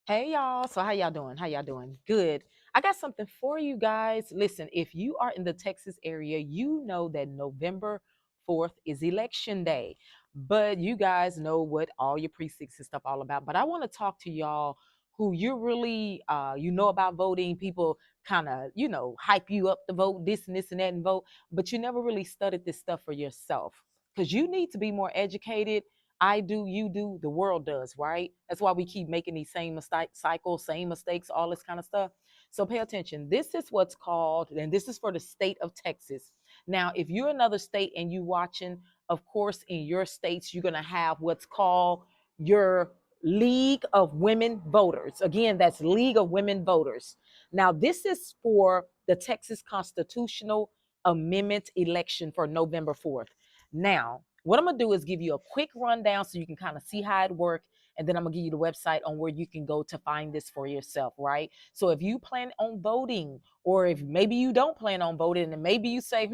Hey y'all. So how y'all doing? How y'all doing? Good. I got something for you guys. Listen, if you are in the Texas area, you know that November 4th is election day. But you guys know what all your precincts and stuff all about. But I want to talk to y'all who you're really you know about voting. People kind of, hype you up to vote this and this and that and vote, but you never really studied this stuff for yourself. Because you need to be more educated. I do, you do, the world does, right? That's why we keep making these same mistake cycles, same mistakes, all this kind of stuff. So pay attention. This is what's called, and this is for the state of Texas. Now, if you're another state and you watching, of course, in your states, you're gonna have what's called your League of Women Voters. Again, that's League of Women Voters. Now, this is for the Texas Constitutional Amendment election for November 4th. Now, what I'm gonna do is give you a quick rundown so you can kind of see how it works, and then I'm gonna give you the website on where you can go to find this for yourself, right? So if you plan on voting, or if maybe you don't plan on voting, and maybe you say,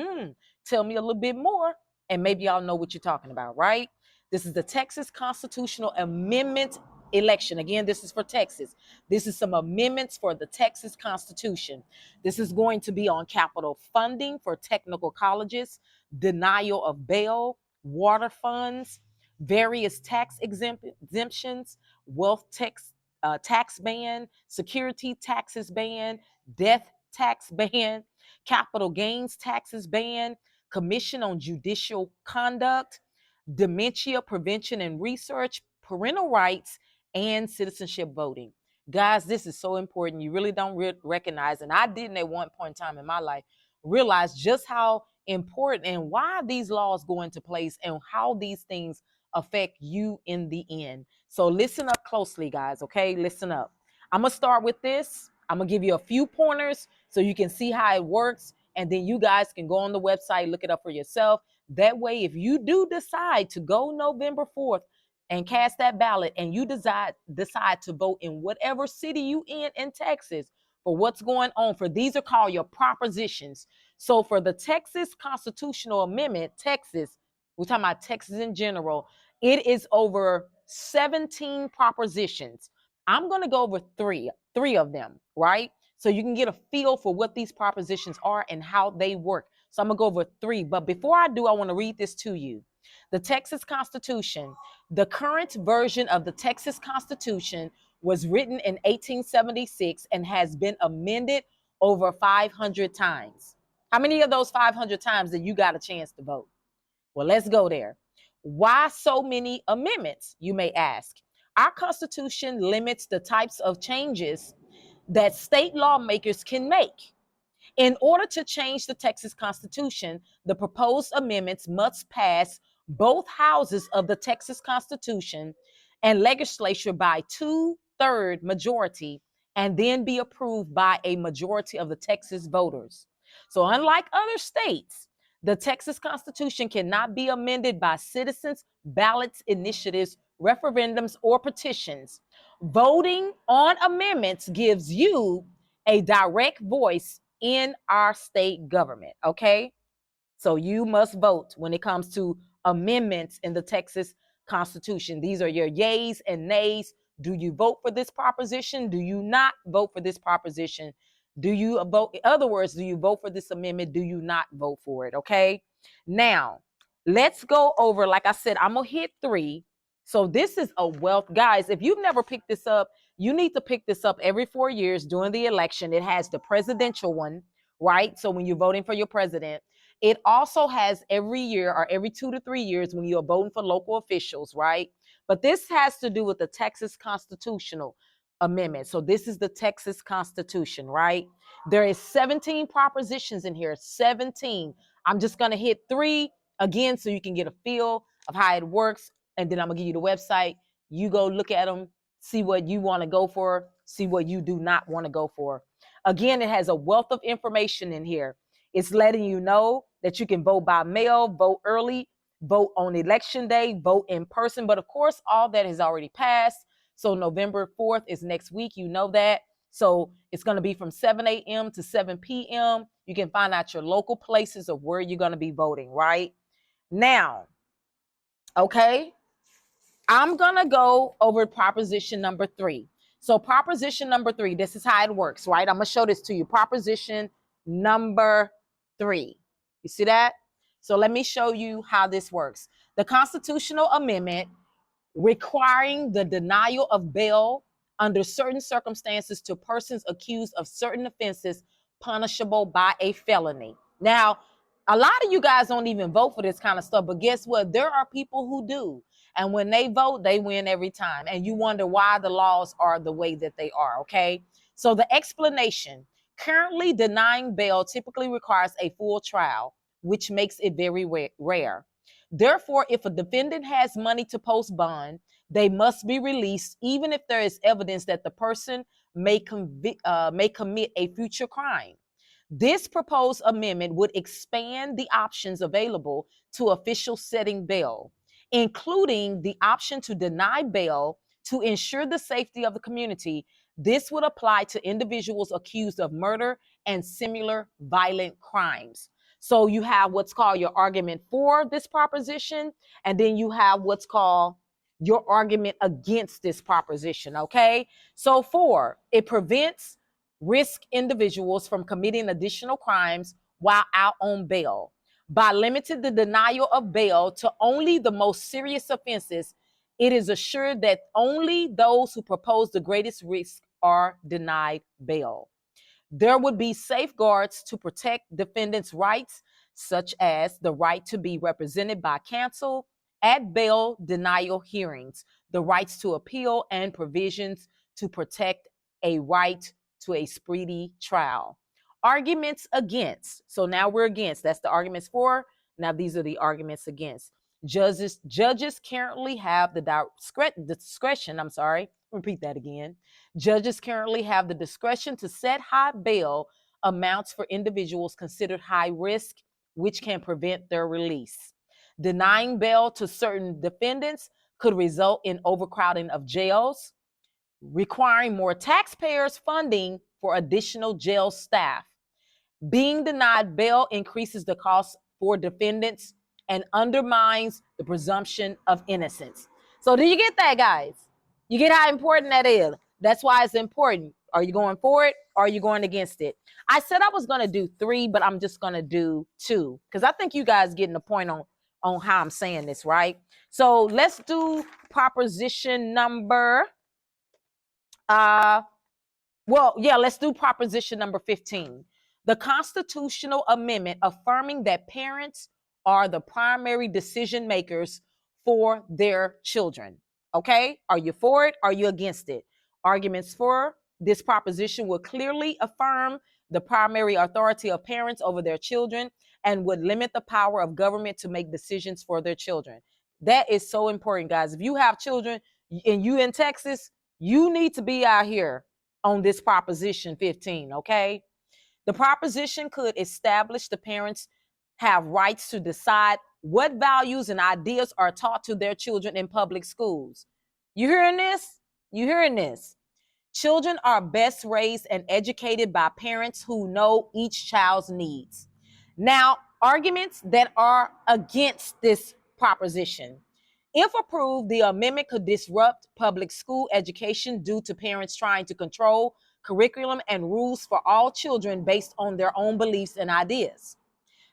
tell me a little bit more, and maybe I'll know what you're talking about, right? This is the Texas Constitutional Amendment election. Again, this is for Texas. This is some amendments for the Texas Constitution. This is going to be on capital funding for technical colleges, denial of bail, water funds, various tax exemptions, wealth tax ban, security taxes ban, death tax ban, capital gains taxes ban, commission on judicial conduct, dementia prevention and research, parental rights, and citizenship voting. Guys, this is so important. You really don't recognize, and I didn't at one point in time in my life realize just how important and why these laws go into place and how these things affect you in the end. So listen up closely, guys. Okay, listen up. I'm gonna start with this. I'm gonna give you a few pointers so you can see how it works, and then you guys can go on the website, look it up for yourself. That way, if you do decide to go November 4th and cast that ballot, and you decide to vote in whatever city you in Texas for what's going on, for these are called your propositions. So for the Texas Constitutional Amendment, Texas, we're talking about Texas in general, it is over 17 propositions. I'm going to go over three of them, right? So you can get a feel for what these propositions are and how they work. So I'm going to go over three. But before I do, I want to read this to you. The Texas Constitution, the current version of the Texas Constitution was written in 1876 and has been amended over 500 times. How many of those 500 times did you got a chance to vote? Well, let's go there. Why so many amendments, you may ask? Our Constitution limits the types of changes that state lawmakers can make. In order to change the Texas Constitution, the proposed amendments must pass both houses of the Texas Constitution and legislature by 2/3 majority, and then be approved by a majority of the Texas voters. So unlike other states, the Texas Constitution cannot be amended by citizens, ballots, initiatives, referendums, or petitions. Voting on amendments gives you a direct voice in our state government, okay? So you must vote when it comes to amendments in the Texas Constitution. These are your yays and nays. Do you vote for this proposition? Do you not vote for this proposition? Do you vote? In other words, do you vote for this amendment? Do you not vote for it? Okay. Now, let's go over, like I said, I'm going to hit three. So this is a wealth. Guys, if you've never picked this up, you need to pick this up every 4 years during the election. It has the presidential one, right? So when you're voting for your president, it also has every year or every 2 to 3 years when you're voting for local officials, right? But this has to do with the Texas Constitutional Amendment. So this is the Texas Constitution, right? There is 17 propositions in here, 17. I'm just going to hit three again so you can get a feel of how it works. And then I'm going to give you the website. You go look at them, see what you want to go for, see what you do not want to go for. Again, it has a wealth of information in here. It's letting you know that you can vote by mail, vote early, vote on election day, vote in person. But of course, all that has already passed. So November 4th is next week. You know that. So it's going to be from 7 a.m. to 7 p.m. You can find out your local places of where you're going to be voting, right? Now, okay, I'm going to go over proposition number 3. So proposition number 3, this is how it works, right? I'm going to show this to you. Proposition number 3. You see that? So let me show you how this works. The constitutional amendment requiring the denial of bail under certain circumstances to persons accused of certain offenses punishable by a felony. Now, a lot of you guys don't even vote for this kind of stuff, but guess what? There are people who do. And when they vote, they win every time. And you wonder why the laws are the way that they are, okay? So the explanation, currently denying bail typically requires a full trial, which makes it very rare. Therefore, if a defendant has money to post bond, they must be released, even if there is evidence that the person may commit a future crime. This proposed amendment would expand the options available to officials setting bail, including the option to deny bail to ensure the safety of the community. This would apply to individuals accused of murder and similar violent crimes. So you have what's called your argument for this proposition, and then you have what's called your argument against this proposition, okay? So for, it prevents risk individuals from committing additional crimes while out on bail. By limiting the denial of bail to only the most serious offenses, it is assured that only those who propose the greatest risk are denied bail. There would be safeguards to protect defendants' rights, such as the right to be represented by counsel at bail denial hearings, the rights to appeal, and provisions to protect a right to a speedy trial. Arguments against. So now we're against. That's the arguments for. Now these are the arguments against. Judges currently have the discretion, repeat that again. Judges currently have the discretion to set high bail amounts for individuals considered high risk, which can prevent their release. Denying bail to certain defendants could result in overcrowding of jails, requiring more taxpayers' funding for additional jail staff. Being denied bail increases the cost for defendants and undermines the presumption of innocence. So do you get that, guys? You get how important that is? That's why it's important. Are you going for it or are you going against it? I said I was going to do 3, but I'm just going to do 2 because I think you guys getting the point on how I'm saying this, right? So let's do proposition number, let's do proposition number 15. The constitutional amendment affirming that parents are the primary decision makers for their children. Okay? Are you for it? Are you against it? Arguments for this proposition will clearly affirm the primary authority of parents over their children and would limit the power of government to make decisions for their children. That is so important, guys. If you have children and you in Texas, you need to be out here on this proposition 15, okay? The proposition could establish the parents have rights to decide what values and ideas are taught to their children in public schools. You hearing this? You hearing this? Children are best raised and educated by parents who know each child's needs. Now, arguments that are against this proposition. If approved, the amendment could disrupt public school education due to parents trying to control curriculum and rules for all children based on their own beliefs and ideas.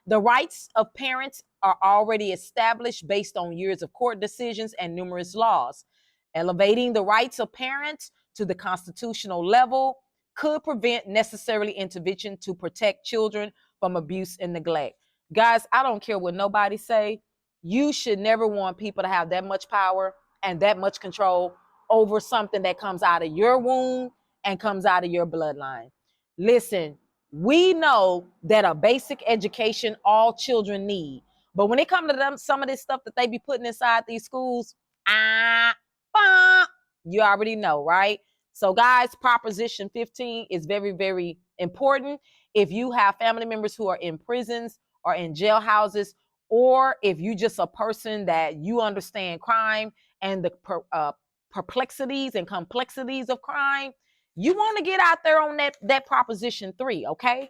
The rights of parents are already established based on years of court decisions and numerous laws. Elevating the rights of parents to the constitutional level could prevent necessary intervention to protect children from abuse and neglect. Guys, I don't care what nobody say. You should never want people to have that much power and that much control over something that comes out of your womb and comes out of your bloodline. Listen, we know that a basic education all children need. But when it comes to them, some of this stuff that they be putting inside these schools, you already know, right? So guys, proposition 15 is very, very important. If you have family members who are in prisons or in jailhouses, or if you just a person that you understand crime and the perplexities and complexities of crime, you want to get out there on that proposition 3, okay?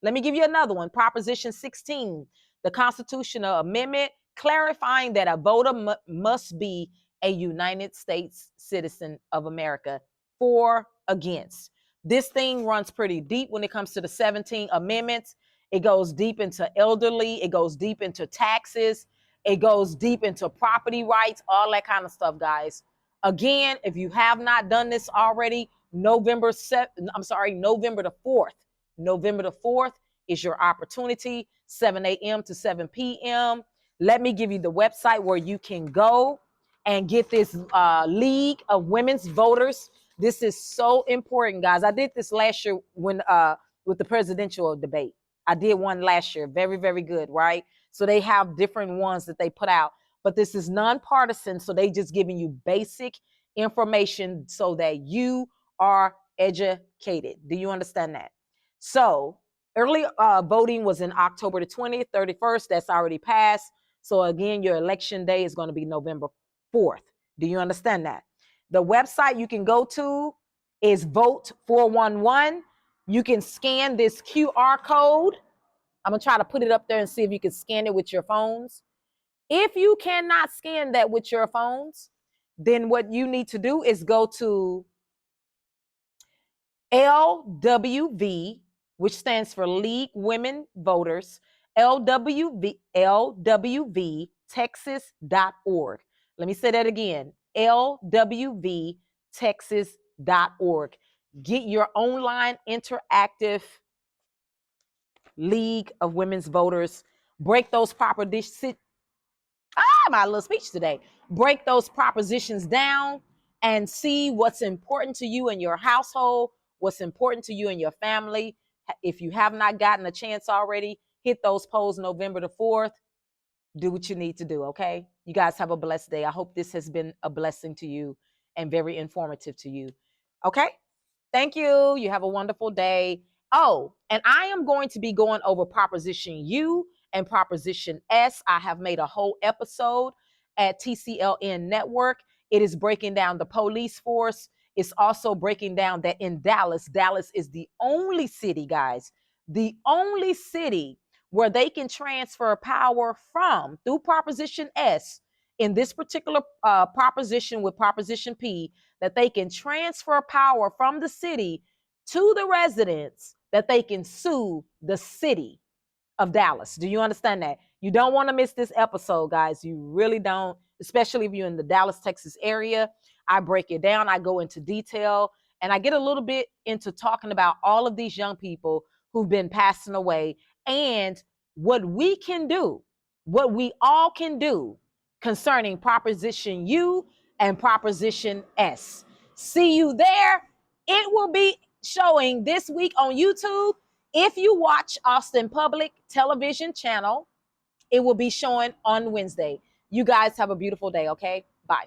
Let me give you another one. Proposition 16, the constitutional amendment clarifying that a voter must be a United States citizen of America. for, against. This thing runs pretty deep when it comes to the 17 amendments. It goes deep into elderly, it goes deep into taxes, it goes deep into property rights, all that kind of stuff, guys. Again, if you have not done this already, November the 4th. November the 4th is your opportunity, 7 a.m. to 7 p.m. Let me give you the website where you can go and get this League of Women's Voters. This is so important, guys. I did this last year when with the presidential debate. I did one last year. Very, very good, right? So they have different ones that they put out, but this is nonpartisan. So they just giving you basic information so that you are educated. Do you understand that? So early voting was in October the 20th, 31st. That's already passed. So again, your election day is going to be November 4th. Do you understand that? The website you can go to is Vote 411. You can scan this QR code. I'm going to try to put it up there and see if you can scan it with your phones. If you cannot scan that with your phones, then what you need to do is go to LWV, which stands for League Women Voters, LWVTexas.org. Let me say that again, LWVTexas.org. Get your online interactive League of Women's Voters. Break those my little speech today. Break those propositions down and see what's important to you in your household, what's important to you and your family. If you have not gotten a chance already, hit those polls November the 4th. Do what you need to do, okay? You guys have a blessed day. I hope this has been a blessing to you and very informative to you. Okay? Thank you. You have a wonderful day. Oh, and I am going to be going over Proposition U and Proposition S. I have made a whole episode at TCLN Network. It is breaking down the police force. It's also breaking down that in Dallas is the only city, guys, the only city where they can transfer power from through Proposition S in this particular proposition with Proposition P, that they can transfer power from the city to the residents, that they can sue the city of Dallas. Do you understand that? You don't want to miss this episode, guys. You really don't, especially if you're in the Dallas, Texas area. I break it down. I go into detail, and I get a little bit into talking about all of these young people who've been passing away and what we can do, what we all can do concerning Proposition U and Proposition S. See you there. It will be showing this week on YouTube. If you watch Austin Public Television Channel, it will be showing on Wednesday. You guys have a beautiful day, okay? Bye.